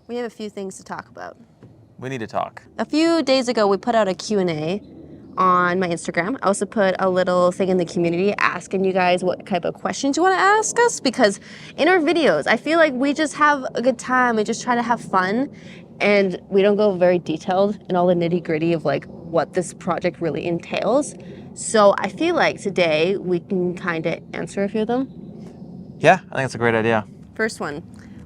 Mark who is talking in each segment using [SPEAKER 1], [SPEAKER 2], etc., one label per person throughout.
[SPEAKER 1] We have a few things to talk about.
[SPEAKER 2] We need to talk.
[SPEAKER 1] A few days ago, we put out a Q&A on my Instagram. I also put a little thing in the community asking you guys what type of questions you want to ask us, because in our videos, I feel like we just have a good time. We just try to have fun, and we don't go very detailed in all the nitty-gritty of like what this project really entails. So I feel like today we can kind of answer a few of them.
[SPEAKER 2] Yeah, I think it's a great idea.
[SPEAKER 1] First one,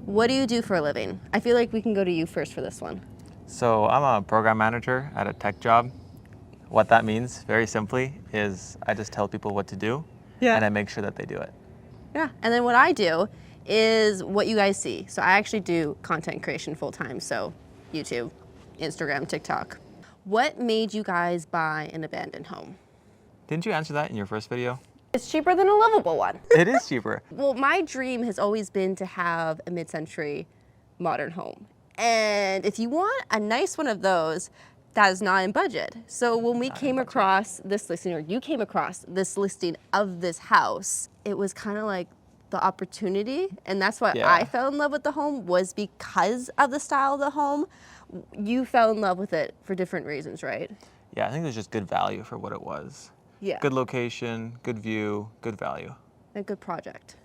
[SPEAKER 1] what do you do for a living? I feel like we can go to you first for this one.
[SPEAKER 2] So I'm a program manager at a tech job. What that means, very simply, is I just tell people what to do, and I make sure that they do it.
[SPEAKER 1] Yeah, and then what I do is what you guys see. So I actually do content creation full time, so YouTube, Instagram, TikTok. What made you guys buy an abandoned home?
[SPEAKER 2] Didn't you answer that in your first video?
[SPEAKER 1] It's cheaper than a livable one.
[SPEAKER 2] It is cheaper.
[SPEAKER 1] Well, my dream has always been to have a mid-century modern home. And if you want a nice one of those, that is not in budget. So when we came across this listing, or you came across this listing of this house, it was kind of like the opportunity. And that's why I fell in love with the home, was because of the style of the home. You fell in love with it for different reasons, right?
[SPEAKER 2] Yeah, I think there's just good value for what it was.
[SPEAKER 1] Yeah.
[SPEAKER 2] Good location, good view, good value.
[SPEAKER 1] A good project.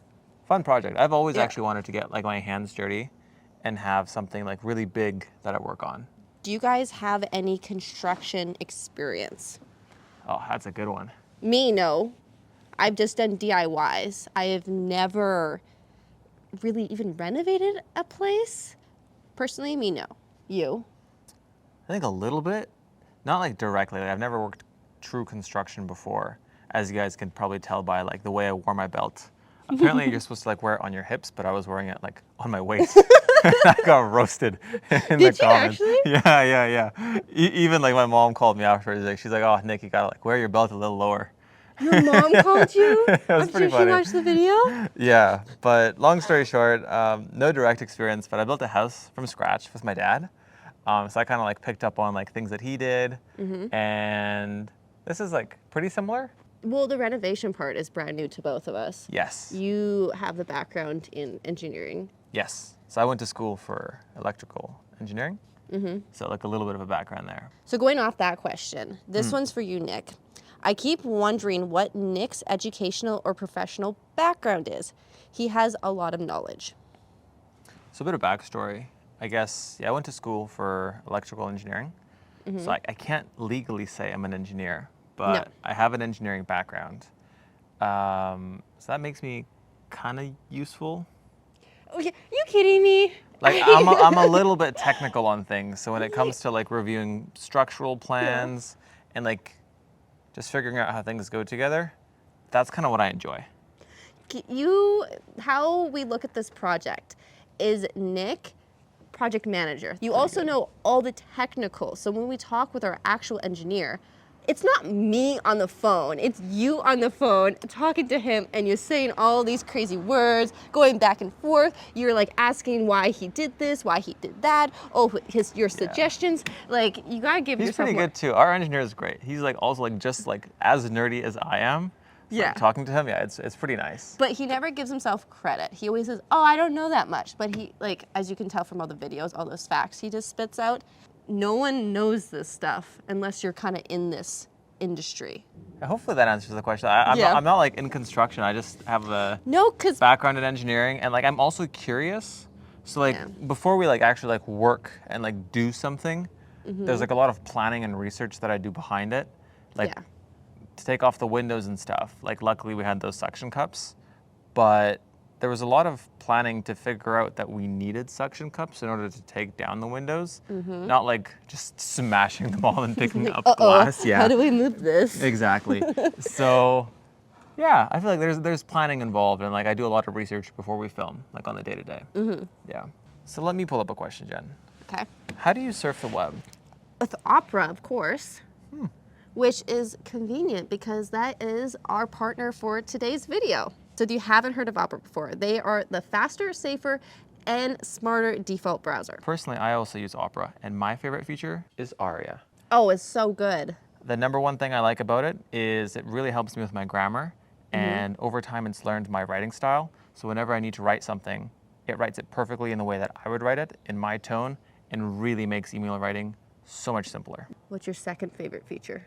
[SPEAKER 2] Fun project. I've always actually wanted to get like my hands dirty and have something like really big that I work on.
[SPEAKER 1] Do you guys have any construction experience?
[SPEAKER 2] Oh, that's a good one.
[SPEAKER 1] Me, no. I've just done DIYs. I have never really even renovated a place. Personally, me, no. You?
[SPEAKER 2] I think a little bit. Not like directly. Like, I've never worked true construction before, as you guys can probably tell by like the way I wore my belt. Apparently you're supposed to like wear it on your hips, but I was wearing it like on my waist. I got roasted in the comments.
[SPEAKER 1] Actually?
[SPEAKER 2] Yeah. Even like my mom called me afterwards. She's like, "Oh, Nick, you gotta like wear your belt a little lower."
[SPEAKER 1] Your mom called you?
[SPEAKER 2] It was pretty funny.
[SPEAKER 1] She watched the video?
[SPEAKER 2] Yeah, but long story short, no direct experience, but I built a house from scratch with my dad. So I kind of like picked up on like things that he did, and this is like pretty similar.
[SPEAKER 1] Well, the renovation part is brand new to both of us.
[SPEAKER 2] Yes.
[SPEAKER 1] You have the background in engineering.
[SPEAKER 2] Yes. So I went to school for electrical engineering. So like a little bit of a background there.
[SPEAKER 1] So going off that question, this one's for you, Nick. I keep wondering what Nick's educational or professional background is. He has a lot of knowledge.
[SPEAKER 2] So a bit of backstory. I guess, I went to school for electrical engineering. So I can't legally say I'm an engineer, but I have an engineering background. So that makes me kind of useful.
[SPEAKER 1] Okay, you kidding me?
[SPEAKER 2] Like I'm a little bit technical on things. So when it comes to like reviewing structural plans and like just figuring out how things go together, that's kind of what I enjoy.
[SPEAKER 1] How we look at this project is Nick, project manager. You also know all the technical. So when we talk with our actual engineer, it's not me on the phone, it's you on the phone talking to him, and you're saying all these crazy words, going back and forth. You're like asking why he did this, why he did that, your suggestions. Like, you gotta give yourself
[SPEAKER 2] He's pretty good too. Our engineer is great. He's like also like just like as nerdy as I am. So like, talking to him, it's pretty nice.
[SPEAKER 1] But he never gives himself credit. He always says, "Oh, I don't know that much." But he, like, as you can tell from all the videos, all those facts he just spits out, no one knows this stuff unless you're kind of in this industry.
[SPEAKER 2] Hopefully that answers the question. I'm not like in construction. I just have a background in engineering, and like I'm also curious. So like before we like actually like work and like do something, there's like a lot of planning and research that I do behind it. Like to take off the windows and stuff. Like luckily we had those suction cups, but there was a lot of planning to figure out that we needed suction cups in order to take down the windows, not like just smashing them all and picking up glass.
[SPEAKER 1] How do we move this?
[SPEAKER 2] Exactly. So, yeah, I feel like there's planning involved, and like I do a lot of research before we film, like on the day-to-day. Yeah. So let me pull up a question, Jen.
[SPEAKER 1] Okay.
[SPEAKER 2] How do you surf the web?
[SPEAKER 1] With Opera, of course. Which is convenient because that is our partner for today's video. So if you haven't heard of Opera before, they are the faster, safer, and smarter default browser.
[SPEAKER 2] Personally, I also use Opera, and my favorite feature is Aria.
[SPEAKER 1] Oh, it's so good.
[SPEAKER 2] The number one thing I like about it is it really helps me with my grammar, and over time it's learned my writing style. So whenever I need to write something, It writes it perfectly in the way that I would write it, in my tone, and really makes email writing so much simpler.
[SPEAKER 1] What's your second favorite feature?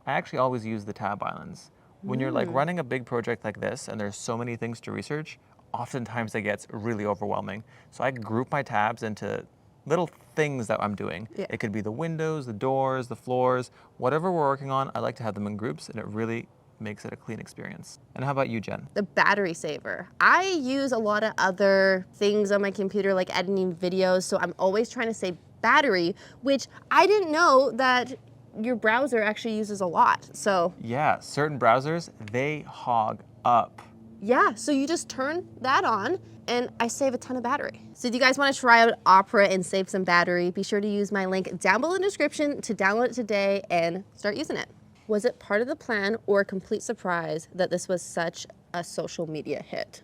[SPEAKER 2] I actually always use the tab islands. When you're like running a big project like this and there's so many things to research, oftentimes it gets really overwhelming. So I group my tabs into little things that I'm doing.
[SPEAKER 1] Yeah.
[SPEAKER 2] It could be the windows, the doors, the floors, whatever we're working on, I like to have them in groups, and it really makes it a clean experience. And how about you, Jen?
[SPEAKER 1] The battery saver. I use a lot of other things on my computer, like editing videos, so I'm always trying to save battery, which I didn't know that your browser actually uses a lot. So
[SPEAKER 2] yeah, certain browsers, they hog up.
[SPEAKER 1] Yeah, so you just turn that on and I save a ton of battery. So if you guys want to try out Opera and save some battery, be sure to use my link down below in the description to download it today and start using it. Was it part of the plan or a complete surprise that this was such a social media hit?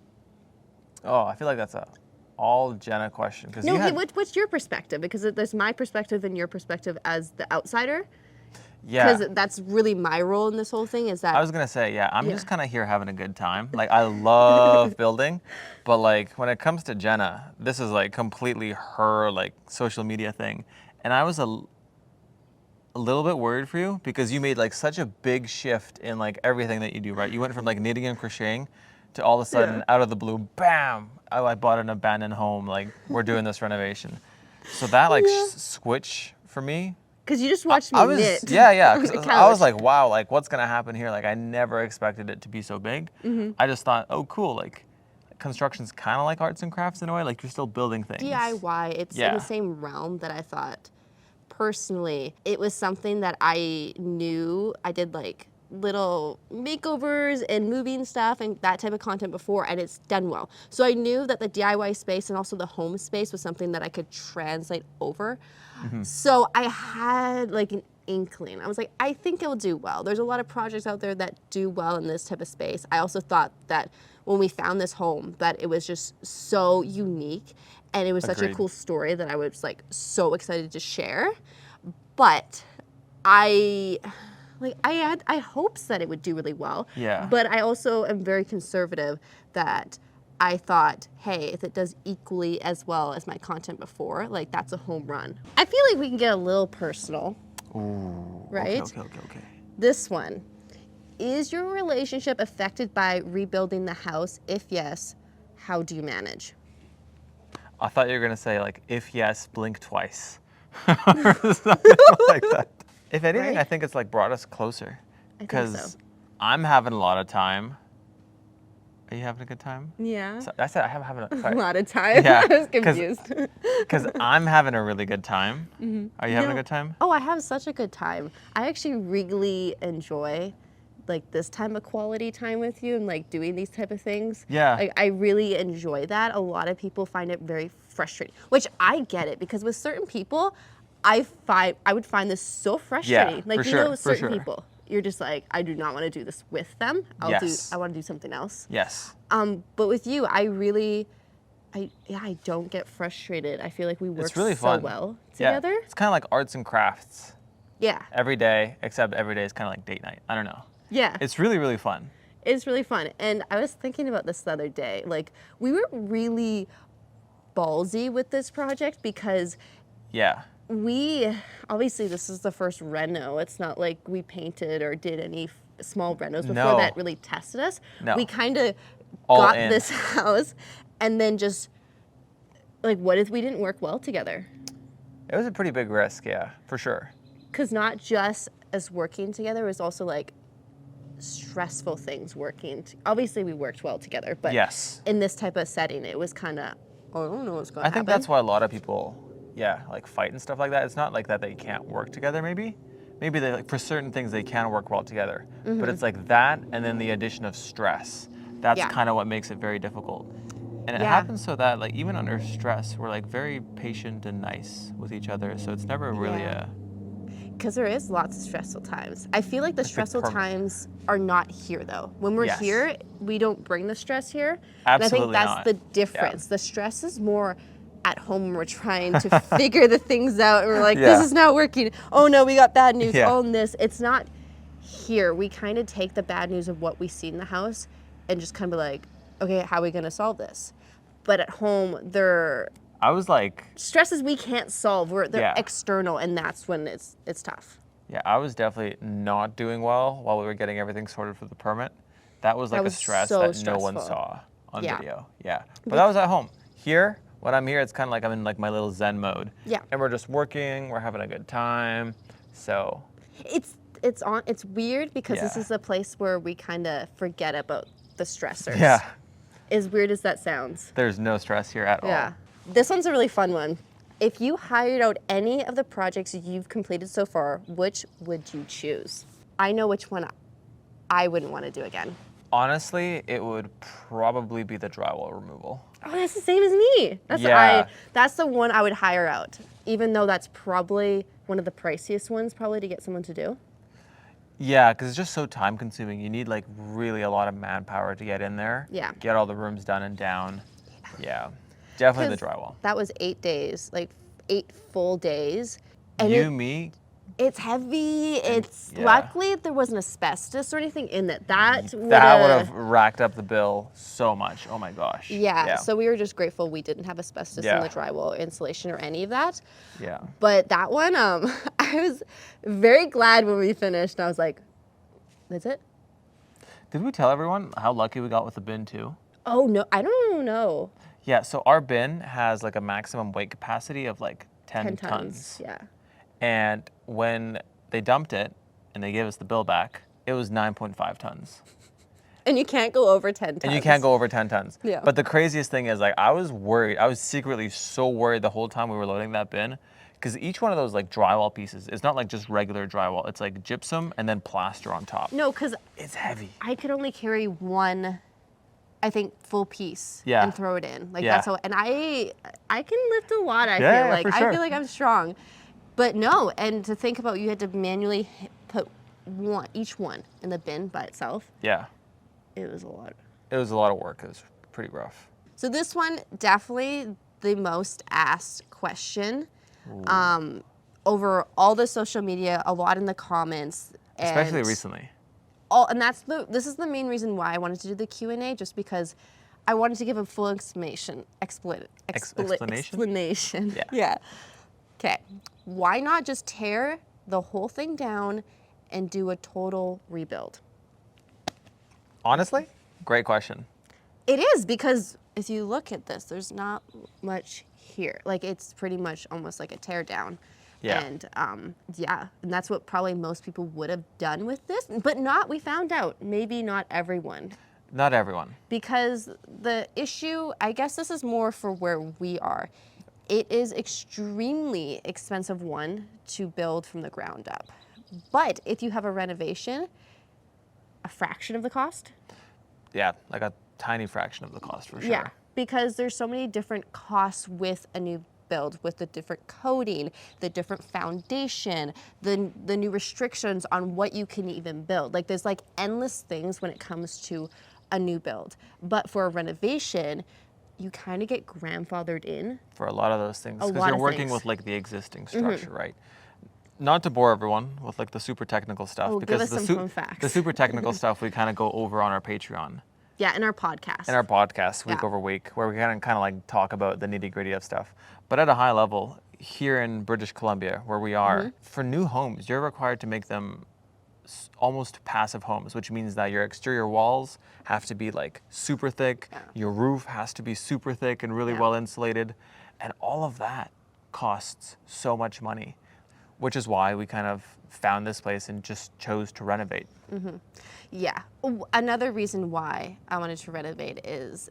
[SPEAKER 2] Oh, I feel like that's a all Jenna question.
[SPEAKER 1] No, what's your perspective? Because there's my perspective and your perspective as the outsider.
[SPEAKER 2] Yeah.
[SPEAKER 1] Because that's really my role in this whole thing is that.
[SPEAKER 2] I was going to say, yeah, I'm just kind of here having a good time. Like, I love building, but like when it comes to Jenna, this is like completely her like social media thing. And I was a little bit worried for you because you made like such a big shift in like everything that you do, right? You went from like knitting and crocheting to all of a sudden out of the blue, bam, I bought an abandoned home. Like, we're doing this renovation. So that like switch for me.
[SPEAKER 1] Because you just watched me knit.
[SPEAKER 2] Yeah. Because I was like, wow, like what's gonna happen here? Like I never expected it to be so big. I just thought, oh, cool. Like construction's kind of like arts and crafts in a way. Like you're still building things.
[SPEAKER 1] DIY. It's in the same realm that I thought. Personally, it was something that I knew. I did like little makeovers and moving stuff and that type of content before, and it's done well. So I knew that the DIY space and also the home space was something that I could translate over. So I had like an inkling. I was like, I think it'll do well. There's a lot of projects out there that do well in this type of space. I also thought that when we found this home, that it was just so unique and it was such a cool story that I was like so excited to share. But I had hopes that it would do really well.
[SPEAKER 2] Yeah.
[SPEAKER 1] But I also am very conservative that I thought, hey, if it does equally as well as my content before, like that's a home run. I feel like we can get a little personal.
[SPEAKER 2] Ooh.
[SPEAKER 1] Right?
[SPEAKER 2] Okay.
[SPEAKER 1] This one. Is your relationship affected by rebuilding the house? If yes, how do you manage?
[SPEAKER 2] I thought you were gonna say like, if yes, blink twice. Or something like that. If anything, I think it's like brought us closer. Because I'm having a lot of time. Are you having a good time?
[SPEAKER 1] Yeah.
[SPEAKER 2] So I said I'm having
[SPEAKER 1] a lot of time.
[SPEAKER 2] Yeah,
[SPEAKER 1] I was confused.
[SPEAKER 2] Because I'm having a really good time. Are you having a good time?
[SPEAKER 1] Oh, I have such a good time. I actually really enjoy like this time of quality time with you and like doing these type of things.
[SPEAKER 2] Yeah.
[SPEAKER 1] I really enjoy that. A lot of people find it very frustrating, which I get it because with certain people, I would find this so frustrating.
[SPEAKER 2] Yeah,
[SPEAKER 1] like certain people, you're just like, I do not want to do this with them. I want to do something else.
[SPEAKER 2] Yes.
[SPEAKER 1] But with you, I don't get frustrated. I feel like we work
[SPEAKER 2] really fun.
[SPEAKER 1] so well together.
[SPEAKER 2] Yeah. It's kind of like arts and crafts.
[SPEAKER 1] Yeah.
[SPEAKER 2] Every day, except every day is kind of like date night. I don't know.
[SPEAKER 1] Yeah.
[SPEAKER 2] It's really, really fun.
[SPEAKER 1] It's really fun. And I was thinking about this the other day. Like, we were really ballsy with this project because obviously this is the first reno. It's not like we painted or did any small renos before that really tested us.
[SPEAKER 2] No.
[SPEAKER 1] We kind of got this house and then just like, what if we didn't work well together?
[SPEAKER 2] It was a pretty big risk, yeah, for sure.
[SPEAKER 1] Because not just as working together, it was also like stressful things working. Obviously we worked well together, but in this type of setting, it was kind of, I don't know what's going to happen.
[SPEAKER 2] I think that's why a lot of people, like fight and stuff like that. It's not like that they can't work together maybe. Maybe they, like, for certain things they can work well together. But it's like that and then the addition of stress. That's kind of what makes it very difficult. And it happens so that like even under stress, we're like very patient and nice with each other. So it's never really
[SPEAKER 1] because there is lots of stressful times. I feel like the stressful times are not here though. When we're here, we don't bring the stress here.
[SPEAKER 2] Absolutely
[SPEAKER 1] and I think that's the difference. The stress is more at home when we're trying to figure the things out and we're like, this is not working. Oh no, we got bad news on this. It's not here. We kind of take the bad news of what we see in the house and just kind of like, okay, how are we gonna solve this? but at home they're
[SPEAKER 2] I was like
[SPEAKER 1] stresses we can't solve. They're external, and that's when it's tough.
[SPEAKER 2] Yeah, I was definitely not doing well while we were getting everything sorted for the permit. That was like a stress
[SPEAKER 1] so
[SPEAKER 2] that
[SPEAKER 1] stressful.
[SPEAKER 2] no one saw on video. Yeah, but that was at home. Here, when I'm here, it's kind of like I'm in like my little Zen mode.
[SPEAKER 1] Yeah.
[SPEAKER 2] And we're just working. We're having a good time. So.
[SPEAKER 1] It's weird because this is a place where we kind of forget about the stressors.
[SPEAKER 2] Yeah.
[SPEAKER 1] As weird as that sounds.
[SPEAKER 2] There's no stress here at all.
[SPEAKER 1] Yeah. This one's a really fun one. If you hired out any of the projects you've completed so far, which would you choose? I know which one I wouldn't want to do again.
[SPEAKER 2] Honestly, it would probably be the drywall removal.
[SPEAKER 1] Oh, that's the same as me. That's the one I would hire out, even though that's probably one of the priciest ones probably to get someone to do.
[SPEAKER 2] Yeah, because it's just so time consuming. You need like really a lot of manpower to get in there.
[SPEAKER 1] Yeah.
[SPEAKER 2] Get all the rooms done and down. Yeah. Definitely the drywall.
[SPEAKER 1] That was 8 days, like 8 full days. And
[SPEAKER 2] me.
[SPEAKER 1] It's heavy. Luckily there wasn't asbestos or anything in it. That would
[SPEAKER 2] have racked up the bill so much. Oh my gosh.
[SPEAKER 1] Yeah. So we were just grateful we didn't have asbestos in the drywall insulation or any of that.
[SPEAKER 2] Yeah.
[SPEAKER 1] But that one, I was very glad when we finished. I was like, that's it.
[SPEAKER 2] Did we tell everyone how lucky we got with the bin too?
[SPEAKER 1] Oh no, I don't know.
[SPEAKER 2] Yeah. So our bin has like a maximum weight capacity of like 10 tons.
[SPEAKER 1] Yeah.
[SPEAKER 2] And when they dumped it and they gave us the bill back, it was 9.5 tons.
[SPEAKER 1] And you can't go over 10 tons.
[SPEAKER 2] And you can't go over 10 tons.
[SPEAKER 1] Yeah.
[SPEAKER 2] But the craziest thing is, like, I was worried. I was secretly so worried the whole time we were loading that bin, because each one of those like drywall pieces is not like just regular drywall. It's like gypsum and then plaster on top.
[SPEAKER 1] No, because
[SPEAKER 2] it's heavy.
[SPEAKER 1] I could only carry one, I think, full piece and throw it in. Like that's how. And I can lift a lot. I feel like
[SPEAKER 2] for sure.
[SPEAKER 1] I feel like I'm strong. But no, and to think about, you had to manually put each one in the bin by itself.
[SPEAKER 2] Yeah.
[SPEAKER 1] It was a lot.
[SPEAKER 2] It was a lot of work. It was pretty rough.
[SPEAKER 1] So this one, definitely the most asked question. Over all the social media, a lot in the comments.
[SPEAKER 2] Especially recently.
[SPEAKER 1] And this is the main reason why I wanted to do the Q&A, just because I wanted to give a full explanation. Yeah. Okay. Why not just tear the whole thing down and do a total rebuild?
[SPEAKER 2] Honestly, great question.
[SPEAKER 1] It is, because if you look at this, there's not much here. Like, it's pretty much almost like a tear down.
[SPEAKER 2] Yeah.
[SPEAKER 1] And and that's what probably most people would have done with this, but we found out, maybe not everyone.
[SPEAKER 2] Not everyone.
[SPEAKER 1] Because the issue, I guess this is more for where we are. It is extremely expensive, one, to build from the ground up. But if you have a renovation, a fraction of the cost.
[SPEAKER 2] Yeah, like a tiny fraction of the cost for sure.
[SPEAKER 1] Yeah, because there's so many different costs with a new build, with the different coating, the different foundation, the new restrictions on what you can even build. Like, there's like endless things when it comes to a new build. But for a renovation, you kind of get grandfathered in. For
[SPEAKER 2] a lot of those things, because you're working with like the existing structure, right? Not to bore everyone with like the super technical stuff, because the super technical stuff we kind of go over on our Patreon.
[SPEAKER 1] Yeah, in our podcast.
[SPEAKER 2] In our podcast, week over week, where we kind of like talk about the nitty gritty of stuff. But at a high level, here in British Columbia, where we are, for new homes, you're required to make them almost passive homes, which means that your exterior walls have to be like super thick, your roof has to be super thick and really well insulated, and all of that costs so much money, which is why we kind of found this place and just chose to renovate. Yeah.
[SPEAKER 1] Another reason why I wanted to renovate is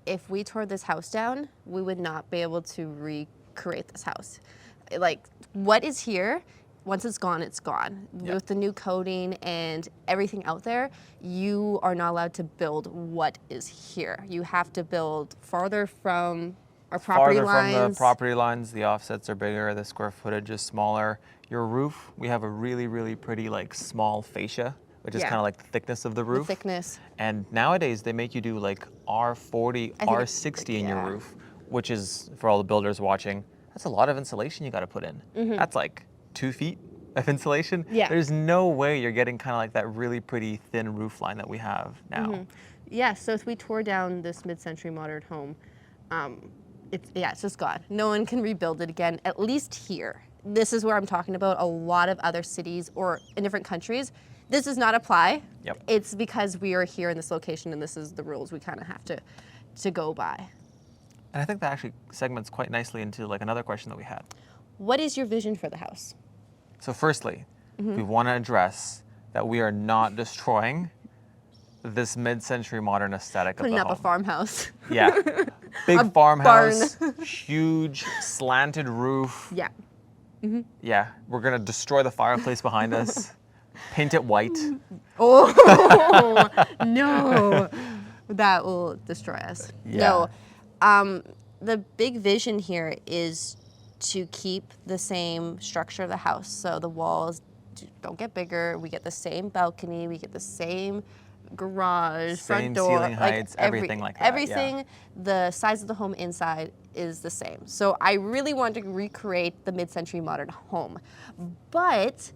[SPEAKER 1] if we tore this house down, we would not be able to recreate this house. Like, what is here, once it's gone, it's gone. Yep. With the new coating and everything out there, you are not allowed to build what is here. You have to build farther from our property lines.
[SPEAKER 2] Farther from the property lines, the offsets are bigger, the square footage is smaller. Your roof, we have a really, really pretty like small fascia, which is kind of like the thickness of the roof.
[SPEAKER 1] The thickness.
[SPEAKER 2] And nowadays they make you do like R40, R60 in your roof, which is, for all the builders watching, that's a lot of insulation you got to put in. That's like 2 feet of insulation.
[SPEAKER 1] Yeah.
[SPEAKER 2] There's no way you're getting kind of like that really pretty thin roof line that we have now.
[SPEAKER 1] Yeah, so if we tore down this mid-century modern home, It's just gone. No one can rebuild it again, at least here. This is where I'm talking about a lot of other cities or in different countries. This does not apply.
[SPEAKER 2] Yep.
[SPEAKER 1] It's because we are here in this location and this is the rules we kind of have to go by.
[SPEAKER 2] And I think that actually segments quite nicely into like another question that we had.
[SPEAKER 1] What is your vision for the house?
[SPEAKER 2] So firstly, we want to address that we are not destroying this mid-century modern aesthetic
[SPEAKER 1] Putting
[SPEAKER 2] of the
[SPEAKER 1] up
[SPEAKER 2] home.
[SPEAKER 1] a farmhouse.
[SPEAKER 2] Yeah. Big farmhouse, huge slanted roof.
[SPEAKER 1] Yeah.
[SPEAKER 2] Yeah, we're going to destroy the fireplace behind us, paint it white.
[SPEAKER 1] Oh, no. That will destroy us.
[SPEAKER 2] Yeah.
[SPEAKER 1] No. The big vision here is to keep the same structure of the house. So the walls don't get bigger. We get the same balcony. We get the same garage,
[SPEAKER 2] Same
[SPEAKER 1] front door.
[SPEAKER 2] ceiling heights, everything like that.
[SPEAKER 1] Everything, the size of the home inside is the same. So I really want to recreate the mid-century modern home. But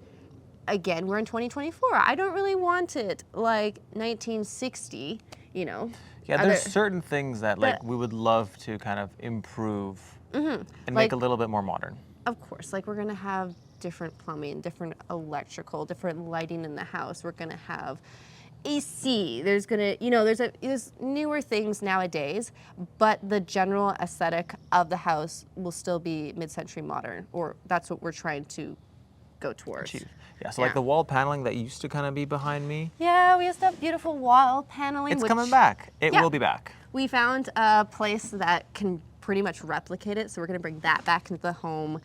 [SPEAKER 1] again, we're in 2024. I don't really want it like 1960, you know.
[SPEAKER 2] Yeah, there's certain things that like we would love to kind of improve and make a little bit more modern.
[SPEAKER 1] Of course, like we're gonna have different plumbing, different electrical, different lighting in the house. We're gonna have AC. There's gonna, you know, there's newer things nowadays, but the general aesthetic of the house will still be mid-century modern, or that's what we're trying to go towards.
[SPEAKER 2] Yeah, so like the wall paneling that used to kind of be behind me.
[SPEAKER 1] Yeah, we used to have beautiful wall paneling.
[SPEAKER 2] It's coming back. It will be back.
[SPEAKER 1] We found a place that can pretty much replicate it, so we're gonna bring that back into the home.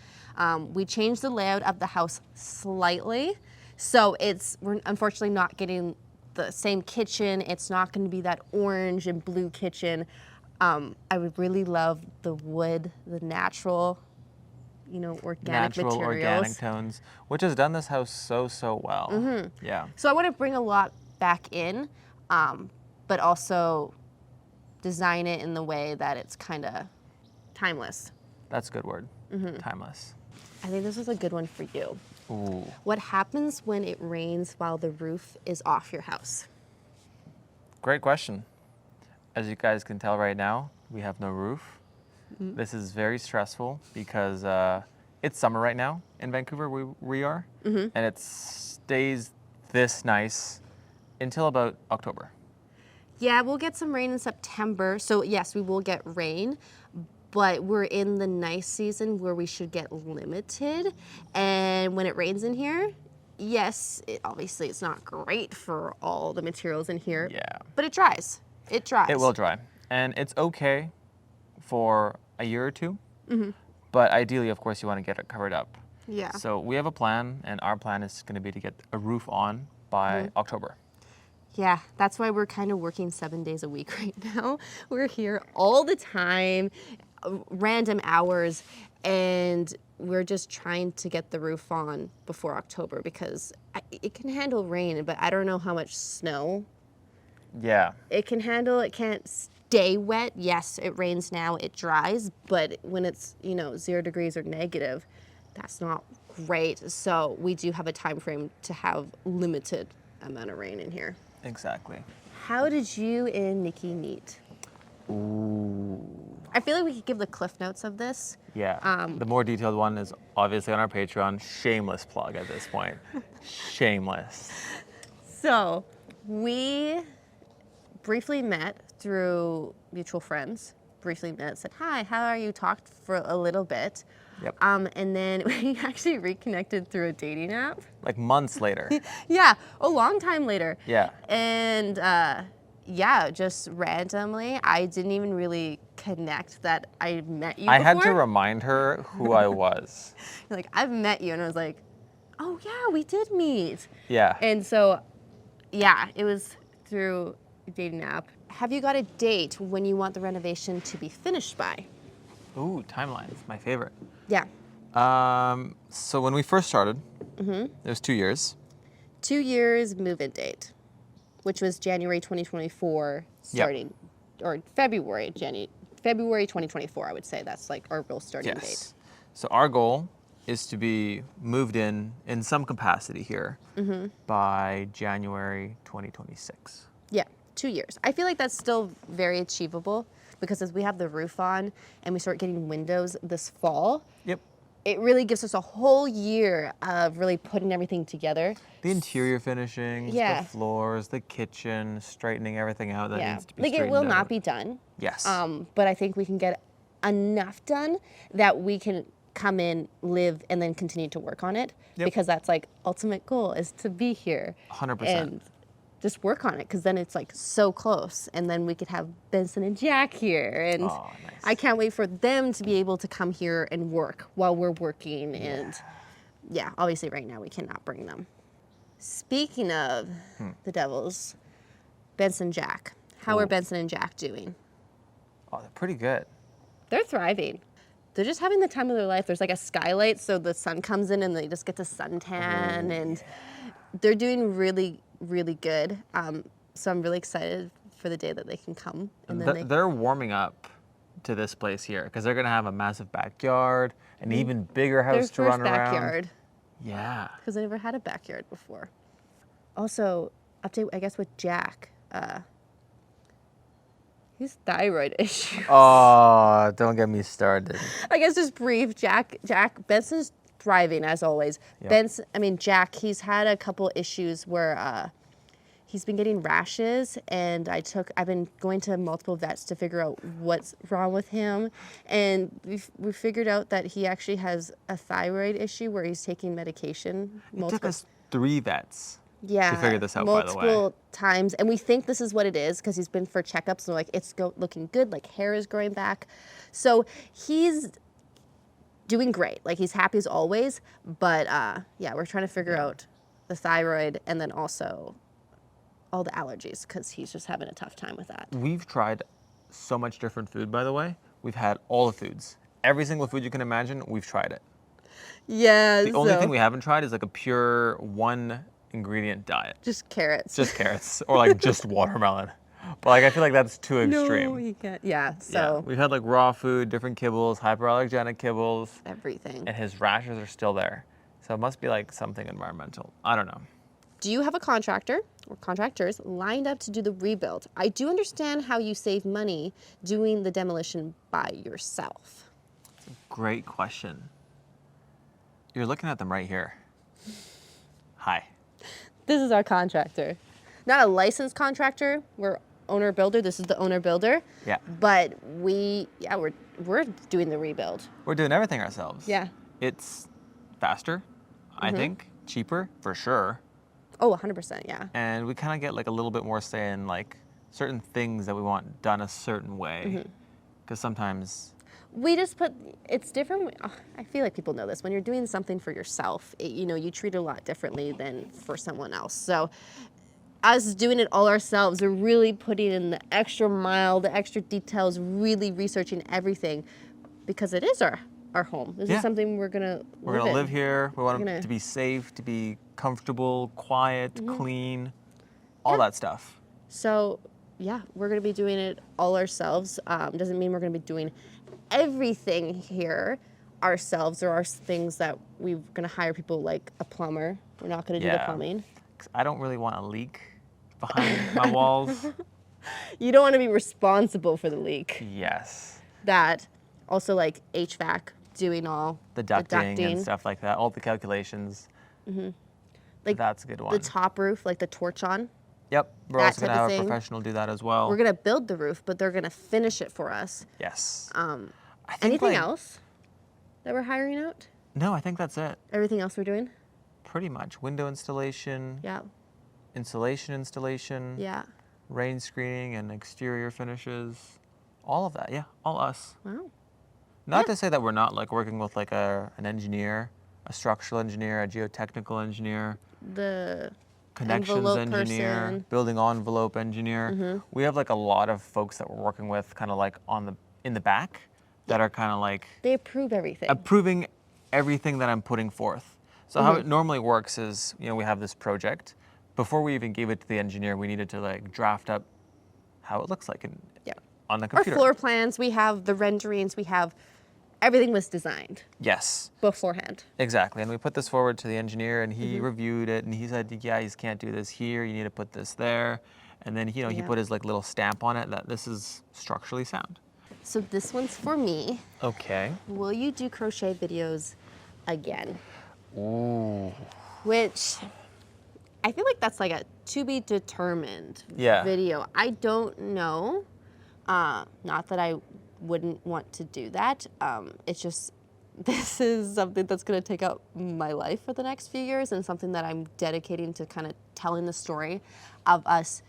[SPEAKER 1] We changed the layout of the house slightly, so we're unfortunately not getting the same kitchen. It's not going to be that orange and blue kitchen. I would really love the wood, the natural, you know, organic materials.
[SPEAKER 2] Organic tones, which has done this house so well. Yeah.
[SPEAKER 1] So I want to bring a lot back in, but also design it in the way that it's kind of timeless.
[SPEAKER 2] That's a good word. Timeless.
[SPEAKER 1] I think this is a good one for you.
[SPEAKER 2] Ooh.
[SPEAKER 1] What happens when it rains while the roof is off your house?
[SPEAKER 2] Great question. As you guys can tell right now, we have no roof. This is very stressful because it's summer right now in Vancouver where we are, and it stays this nice until about October.
[SPEAKER 1] Yeah, we'll get some rain in September. So yes, we will get rain, but we're in the nice season where we should get limited. And when it rains in here, yes, obviously it's not great for all the materials in here.
[SPEAKER 2] Yeah.
[SPEAKER 1] But it dries. It dries.
[SPEAKER 2] It will dry. And it's okay for a year or two. But ideally, of course, you want to get it covered up.
[SPEAKER 1] Yeah.
[SPEAKER 2] So we have a plan, and our plan is going to be to get a roof on by October.
[SPEAKER 1] Yeah, that's why we're kind of working 7 days a week right now. We're here all the time, random hours, and we're just trying to get the roof on before October because it can handle rain, but I don't know how much snow
[SPEAKER 2] Yeah.
[SPEAKER 1] it can handle. It can't stay wet. Yes, it rains now, it dries, but when it's, 0 degrees or negative, that's not great. So we do have a time frame to have limited amount of rain in here.
[SPEAKER 2] Exactly.
[SPEAKER 1] How did you and Nikki meet?
[SPEAKER 2] Ooh.
[SPEAKER 1] I feel like we could give the cliff notes of this.
[SPEAKER 2] Yeah. The more detailed one is obviously on our Patreon. Shameless plug at this point. Shameless.
[SPEAKER 1] So we briefly met through mutual friends. Briefly met, said, hi, how are you? Talked for a little bit.
[SPEAKER 2] Yep.
[SPEAKER 1] And then we actually reconnected through a dating app.
[SPEAKER 2] Like months later.
[SPEAKER 1] Yeah, a long time later.
[SPEAKER 2] Yeah.
[SPEAKER 1] And yeah, just randomly, I didn't even really connect that I met you before.
[SPEAKER 2] I had to remind her who I was.
[SPEAKER 1] Like, I've met you, and I was like, oh yeah, we did meet.
[SPEAKER 2] Yeah.
[SPEAKER 1] And so, yeah, it was through a dating app. Have you got a date when you want the renovation to be finished by?
[SPEAKER 2] Ooh, timelines, my favorite.
[SPEAKER 1] Yeah.
[SPEAKER 2] So when we first started, it was 2 years.
[SPEAKER 1] 2 years move-in date, which was January 2024 starting, or February 2024, I would say. That's like our real starting date.
[SPEAKER 2] So our goal is to be moved in some capacity here by January 2026.
[SPEAKER 1] Yeah, 2 years. I feel like that's still very achievable. because as we have the roof on and we start getting windows this fall,
[SPEAKER 2] yep,
[SPEAKER 1] it really gives us a whole year of really putting everything together.
[SPEAKER 2] The interior finishings,
[SPEAKER 1] yeah.
[SPEAKER 2] the floors, the kitchen, straightening everything out that needs to be
[SPEAKER 1] like
[SPEAKER 2] straightened
[SPEAKER 1] it will
[SPEAKER 2] out.
[SPEAKER 1] not be done.
[SPEAKER 2] Yes.
[SPEAKER 1] But I think we can get enough done that we can come in, live, and then continue to work on it.
[SPEAKER 2] Yep.
[SPEAKER 1] Because that's like ultimate goal is to be here.
[SPEAKER 2] 100%.
[SPEAKER 1] And just work on it, because then it's like so close, and then we could have Benson and Jack here, and
[SPEAKER 2] nice.
[SPEAKER 1] I can't wait for them to be able to come here and work while we're working. And yeah, obviously right now we cannot bring them. Speaking of the Devils, Benson and Jack. How are Benson and Jack doing?
[SPEAKER 2] Oh, they're pretty good.
[SPEAKER 1] They're thriving. They're just having the time of their life. There's like a skylight, so the sun comes in and they just get to suntan, and they're doing really, really good. So I'm really excited for the day that they can come. And then
[SPEAKER 2] they're warming up to this place here because they're gonna have a massive backyard, an even bigger house to run around.
[SPEAKER 1] Their first backyard.
[SPEAKER 2] Yeah.
[SPEAKER 1] Because they never had a backyard before. Also, update, I guess, with Jack. His thyroid issues.
[SPEAKER 2] Oh, don't get me started.
[SPEAKER 1] I guess just brief. Jack Benson's thriving as always.
[SPEAKER 2] Yep.
[SPEAKER 1] Jack, he's had a couple issues where he's been getting rashes, and I've been going to multiple vets to figure out what's wrong with him, and we figured out that he actually has a thyroid issue where he's taking medication.
[SPEAKER 2] It took us 3 vets.
[SPEAKER 1] Yeah,
[SPEAKER 2] to figure this out, by the way.
[SPEAKER 1] Multiple times, and we think this is what it is because he's been for checkups, and like it's looking good, like hair is growing back, so he's doing great. Like he's happy as always, but yeah, we're trying to figure out the thyroid and then also all the allergies because he's just having a tough time with that.
[SPEAKER 2] We've tried so much different food, by the way. We've had all the foods, every single food you can imagine. We've tried it.
[SPEAKER 1] Yeah.
[SPEAKER 2] The only thing we haven't tried is like a pure 1-ingredient diet.
[SPEAKER 1] Just carrots.
[SPEAKER 2] Just carrots, or like just watermelon. But like I feel like that's too extreme.
[SPEAKER 1] No, you can't. Yeah. So
[SPEAKER 2] we've had like raw food, different kibbles, hyperallergenic kibbles,
[SPEAKER 1] everything.
[SPEAKER 2] and his rashes are still there. So it must be like something environmental. I don't know.
[SPEAKER 1] Do you have a contractor or contractors lined up to do the rebuild? I do understand how you save money doing the demolition by yourself.
[SPEAKER 2] That's a great question. You're looking at them right here. Hi.
[SPEAKER 1] This is our contractor. Not a licensed contractor. We're owner builder. This is the owner builder.
[SPEAKER 2] Yeah.
[SPEAKER 1] But we're doing the rebuild.
[SPEAKER 2] We're doing everything ourselves.
[SPEAKER 1] Yeah.
[SPEAKER 2] It's faster, I think, cheaper for sure.
[SPEAKER 1] Oh, 100%, yeah.
[SPEAKER 2] And we kind of get like a little bit more say in like certain things that we want done a certain way. Because sometimes
[SPEAKER 1] we just it's different. I feel like people know this. When you're doing something for yourself, you treat it a lot differently than for someone else. So us doing it all ourselves, we're really putting in the extra mile, the extra details, really researching everything because it is our home. This is something we're gonna
[SPEAKER 2] live here. We want it to be safe, to be comfortable, quiet, clean, all that stuff. So
[SPEAKER 1] yeah, we're gonna be doing it all ourselves. Doesn't mean we're gonna be doing everything here ourselves. There are things that we're gonna hire people like a plumber. We're not gonna do the plumbing.
[SPEAKER 2] I don't really want a leak behind my walls.
[SPEAKER 1] You don't want to be responsible for the leak.
[SPEAKER 2] Yes.
[SPEAKER 1] That also like HVAC, doing all
[SPEAKER 2] the ducting and stuff like that, all the calculations. Like that's a good one.
[SPEAKER 1] The top roof, like the torch on.
[SPEAKER 2] Yep, we're also gonna have a professional do that as well.
[SPEAKER 1] We're gonna build the roof, but they're gonna finish it for us.
[SPEAKER 2] Yes.
[SPEAKER 1] Anything else that we're hiring out?
[SPEAKER 2] No, I think that's it.
[SPEAKER 1] Everything else we're doing?
[SPEAKER 2] Pretty much. Window installation.
[SPEAKER 1] Yeah.
[SPEAKER 2] Insulation installation.
[SPEAKER 1] Yeah.
[SPEAKER 2] Rain screening and exterior finishes. All of that, yeah, all us.
[SPEAKER 1] Wow.
[SPEAKER 2] Not to say that we're not like working with like an engineer, a structural engineer, a geotechnical engineer.
[SPEAKER 1] The
[SPEAKER 2] connections engineer, person. Building envelope engineer. We have like a lot of folks that we're working with kind of like in the back that are kind of like
[SPEAKER 1] they approve everything.
[SPEAKER 2] Approving everything that I'm putting forth. So how it normally works is, we have this project. Before we even gave it to the engineer, we needed to like draft up how it looks like on the computer.
[SPEAKER 1] Our floor plans, we have the renderings, we have everything was designed.
[SPEAKER 2] Yes.
[SPEAKER 1] Beforehand.
[SPEAKER 2] Exactly. And we put this forward to the engineer and he reviewed it and he said, yeah, you can't do this here. You need to put this there. And then, he put his like little stamp on it that this is structurally sound.
[SPEAKER 1] So this one's for me.
[SPEAKER 2] Okay.
[SPEAKER 1] Will you do crochet videos again?
[SPEAKER 2] Ooh.
[SPEAKER 1] Which I feel like that's like a to be determined
[SPEAKER 2] Yeah.
[SPEAKER 1] video. I don't know. Not that I wouldn't want to do that. It's just, this is something that's going to take up my life for the next few years, and something that I'm dedicating to kind of telling the story of us,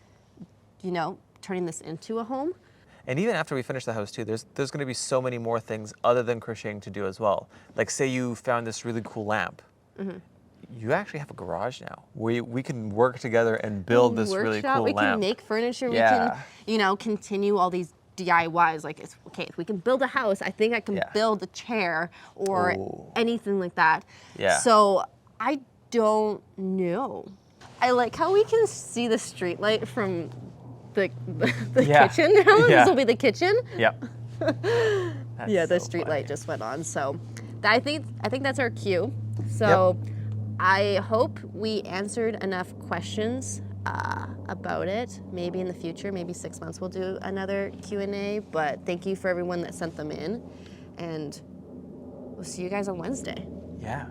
[SPEAKER 1] you know, turning this into a home.
[SPEAKER 2] And even after we finish the house too, there's going to be so many more things other than crocheting to do as well. Like say you found this really cool lamp. Mm-hmm. You actually have a garage now. We can work together and build this really cool lamp.
[SPEAKER 1] We can make furniture.
[SPEAKER 2] Yeah.
[SPEAKER 1] We can, you know, continue all these DIYs. Like, it's okay, if we can build a house, I think I can build a chair or anything like that.
[SPEAKER 2] Yeah.
[SPEAKER 1] So I don't know. I like how we can see the street light from the kitchen now.
[SPEAKER 2] Yeah.
[SPEAKER 1] This will be the kitchen.
[SPEAKER 2] Yep.
[SPEAKER 1] Yeah, the street light just went on. So I think that's our cue. So I hope we answered enough questions about it. Maybe in the future, maybe 6 months, we'll do another Q&A. But thank you for everyone that sent them in, and we'll see you guys on Wednesday.
[SPEAKER 2] Yeah.